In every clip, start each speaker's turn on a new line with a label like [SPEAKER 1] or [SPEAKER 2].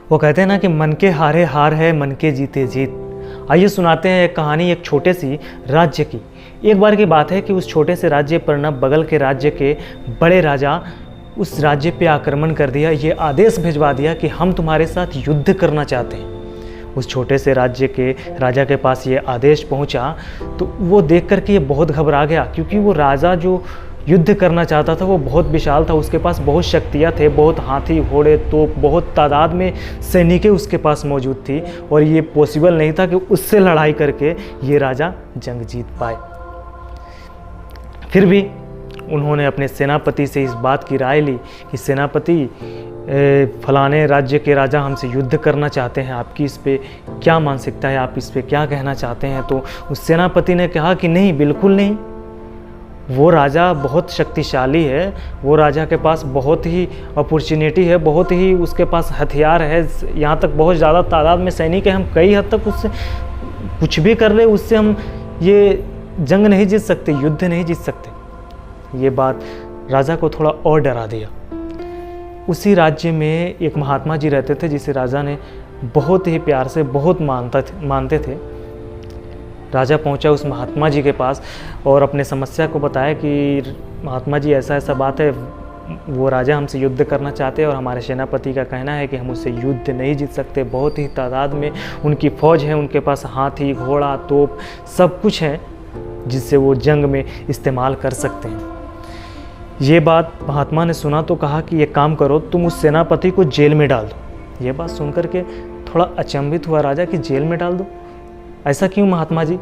[SPEAKER 1] वो कहते हैं ना कि मन के हारे हार है, मन के जीते जीत। आइए सुनाते हैं एक कहानी एक छोटे सी राज्य की। एक बार की बात है कि उस छोटे से राज्य पर न बगल के राज्य के बड़े राजा उस राज्य पे आक्रमण कर दिया। ये आदेश भिजवा दिया कि हम तुम्हारे साथ युद्ध करना चाहते हैं। उस छोटे से राज्य के राजा के पास ये आदेश पहुंचा तो वो देख कर के ये बहुत घबरा गया, क्योंकि वो राजा जो युद्ध करना चाहता था वो बहुत विशाल था। उसके पास बहुत शक्तियाँ थे, बहुत हाथी घोड़े तो बहुत तादाद में सैनिकें उसके पास मौजूद थी, और ये पॉसिबल नहीं था कि उससे लड़ाई करके ये राजा जंग जीत पाए। फिर भी उन्होंने अपने सेनापति से इस बात की राय ली कि सेनापति, फलाने राज्य के राजा हमसे युद्ध करना चाहते हैं, आपकी इस पे क्या मानसिकता है, आप इस पे क्या कहना चाहते हैं। तो उस सेनापति ने कहा कि नहीं, बिल्कुल नहीं, वो राजा बहुत शक्तिशाली है, वो राजा के पास बहुत ही अपॉर्चुनिटी है, बहुत ही उसके पास हथियार है, यहाँ तक बहुत ज़्यादा तादाद में सैनिक है, हम कई हद तक उससे कुछ भी कर ले, उससे हम ये जंग नहीं जीत सकते, युद्ध नहीं जीत सकते। ये बात राजा को थोड़ा और डरा दिया। उसी राज्य में एक महात्मा जी रहते थे जिसे राजा ने बहुत ही प्यार से बहुत मानते थे। राजा पहुंचा उस महात्मा जी के पास और अपने समस्या को बताया कि महात्मा जी, ऐसा ऐसा बात है, वो राजा हमसे युद्ध करना चाहते हैं और हमारे सेनापति का कहना है कि हम उससे युद्ध नहीं जीत सकते। बहुत ही तादाद में उनकी फ़ौज है, उनके पास हाथी घोड़ा तोप सब कुछ है जिससे वो जंग में इस्तेमाल कर सकते हैं। ये बात महात्मा ने सुना तो कहा कि ये काम करो, तुम उस सेनापति को जेल में डाल दो। ये बात सुनकर के थोड़ा अचंभित हुआ राजा कि जेल में डाल दो, ऐसा क्यों महात्मा जी?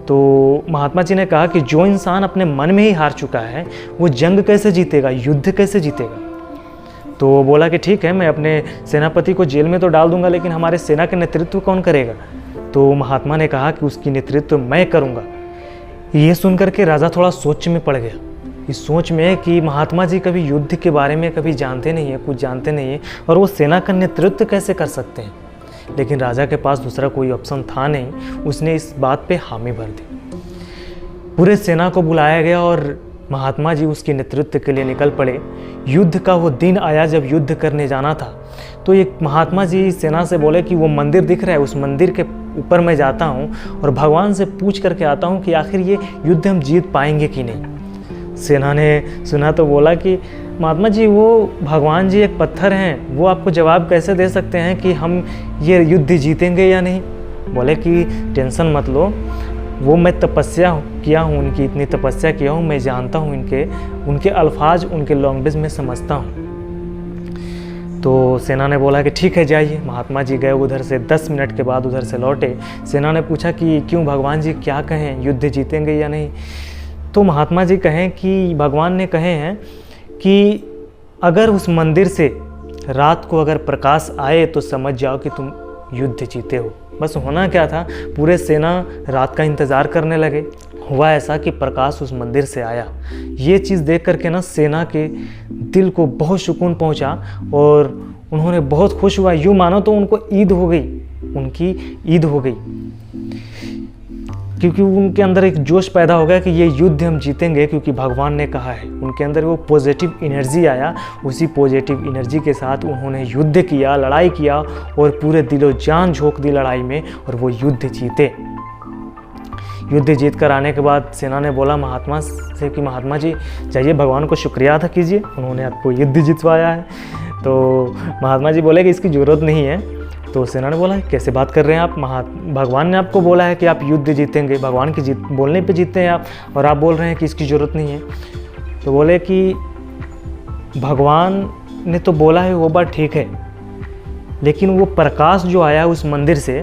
[SPEAKER 1] तो महात्मा जी ने कहा कि जो इंसान अपने मन में ही हार चुका है वो जंग कैसे जीतेगा, युद्ध कैसे जीतेगा। तो वो बोला कि ठीक है, मैं अपने सेनापति को जेल में तो डाल दूंगा, लेकिन हमारे सेना का नेतृत्व कौन करेगा? तो महात्मा ने कहा कि उसकी नेतृत्व मैं करूँगा। ये सुनकर के राजा थोड़ा सोच में पड़ गया, इस सोच में कि महात्मा जी कभी युद्ध के बारे में कभी जानते नहीं है, कुछ जानते नहीं है, और वो सेना का नेतृत्व कैसे कर सकते हैं। लेकिन राजा के पास दूसरा कोई ऑप्शन था नहीं, उसने इस बात पे हामी भर दी। पूरे सेना को बुलाया गया और महात्मा जी उसके नेतृत्व के लिए निकल पड़े। युद्ध का वो दिन आया जब युद्ध करने जाना था। तो एक महात्मा जी सेना से बोले कि वो मंदिर दिख रहा है, उस मंदिर के ऊपर मैं जाता हूँ और भगवान से पूछ करके आता हूँ कि आखिर ये युद्ध हम जीत पाएंगे कि नहीं। सेना ने सुना तो बोला कि महात्मा जी, वो भगवान जी एक पत्थर हैं, वो आपको जवाब कैसे दे सकते हैं कि हम ये युद्ध जीतेंगे या नहीं। बोले कि टेंशन मत लो, वो मैं तपस्या किया हूँ, उनकी इतनी तपस्या किया हूँ, मैं जानता हूँ उनके अल्फाज, उनके लैंग्वेज में समझता हूँ। तो सेना ने बोला कि ठीक है, जाइए। महात्मा जी गए उधर से, 10 मिनट के बाद उधर से लौटे। सेना ने पूछा कि क्यों भगवान जी क्या कहें, युद्ध जीतेंगे या नहीं। तो महात्मा जी कहें कि भगवान ने कहे हैं कि अगर उस मंदिर से रात को अगर प्रकाश आए तो समझ जाओ कि तुम युद्ध जीते हो। बस होना क्या था, पूरे सेना रात का इंतज़ार करने लगे। हुआ ऐसा कि प्रकाश उस मंदिर से आया। ये चीज़ देख करके ना सेना के दिल को बहुत सुकून पहुंचा और उन्होंने बहुत खुश हुआ। यूँ मानो तो उनको ईद हो गई, उनकी ईद हो गई, क्योंकि उनके अंदर एक जोश पैदा हो गया कि ये युद्ध हम जीतेंगे क्योंकि भगवान ने कहा है। उनके अंदर वो पॉजिटिव एनर्जी आया। उसी पॉजिटिव एनर्जी के साथ उन्होंने युद्ध किया, लड़ाई किया और पूरे दिलो जान झोंक दी लड़ाई में और वो युद्ध जीते। युद्ध जीत कर आने के बाद सेना ने बोला महात्मा से कि महात्मा जी जाइए, भगवान को शुक्रिया अदा कीजिए, उन्होंने आपको युद्ध जितवाया है। तो महात्मा जी बोले कि इसकी ज़रूरत नहीं है। तो सेना ने बोला कैसे बात कर रहे हैं आप, भगवान ने आपको बोला है कि आप युद्ध जीतेंगे, भगवान के बोलने पे जीतते हैं आप, और आप बोल रहे हैं कि इसकी ज़रूरत नहीं है। तो बोले कि भगवान ने तो बोला है, वो बात ठीक है, लेकिन वो प्रकाश जो आया उस मंदिर से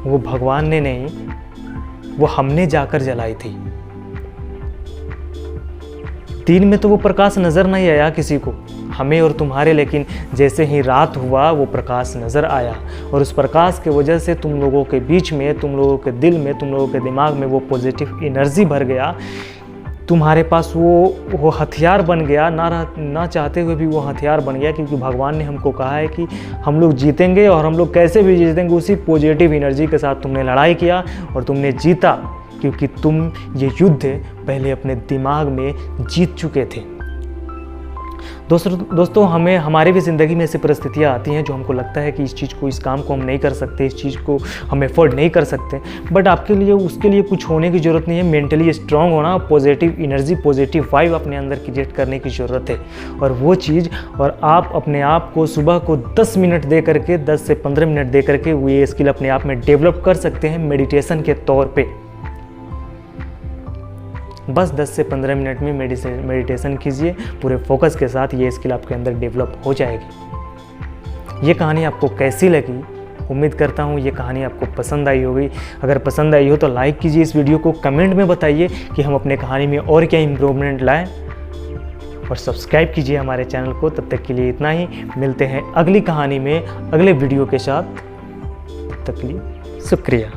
[SPEAKER 1] वो भगवान ने नहीं, वो हमने जाकर जलाई थी। दिन में तो वो प्रकाश नज़र नहीं आया किसी को, हमें और तुम्हारे, लेकिन जैसे ही रात हुआ वो प्रकाश नज़र आया और उस प्रकाश के वजह से तुम लोगों के बीच में, तुम लोगों के दिल में, तुम लोगों के दिमाग में वो पॉजिटिव एनर्जी भर गया। तुम्हारे पास वो हथियार बन गया, ना चाहते हुए भी वो हथियार बन गया, क्योंकि भगवान ने हमको कहा है कि हम लोग जीतेंगे और हम लोग कैसे भी जीतेंगे। उसी पॉजिटिव एनर्जी के साथ तुमने लड़ाई किया और तुमने जीता, क्योंकि तुम ये युद्ध पहले अपने दिमाग में जीत चुके थे। दोस्तों हमें हमारी भी ज़िंदगी में ऐसी परिस्थितियाँ आती हैं जो हमको लगता है कि इस चीज़ को, इस काम को हम नहीं कर सकते, इस चीज़ को हम एफोर्ड नहीं कर सकते, बट आपके लिए उसके लिए कुछ होने की ज़रूरत नहीं है। मेंटली स्ट्रांग होना, पॉजिटिव एनर्जी, पॉजिटिव वाइब अपने अंदर क्रिएट करने की ज़रूरत है। और वो चीज़, और आप अपने आप को सुबह को 10 मिनट दे करके, 10 से 15 मिनट दे करके वो ये स्किल अपने आप में डेवलप कर सकते हैं मेडिटेशन के तौर पे। बस 10 से 15 मिनट में मेडिटेशन कीजिए, पूरे फोकस के साथ ये स्किल आपके अंदर डेवलप हो जाएगी। ये कहानी आपको कैसी लगी? उम्मीद करता हूँ ये कहानी आपको पसंद आई होगी। अगर पसंद आई हो तो लाइक कीजिए इस वीडियो को, कमेंट में बताइए कि हम अपने कहानी में और क्या इम्प्रूवमेंट लाएं, और सब्सक्राइब कीजिए हमारे चैनल को। तब तक के लिए इतना ही, मिलते हैं अगली कहानी में अगले वीडियो के साथ। तब तक के लिए शुक्रिया।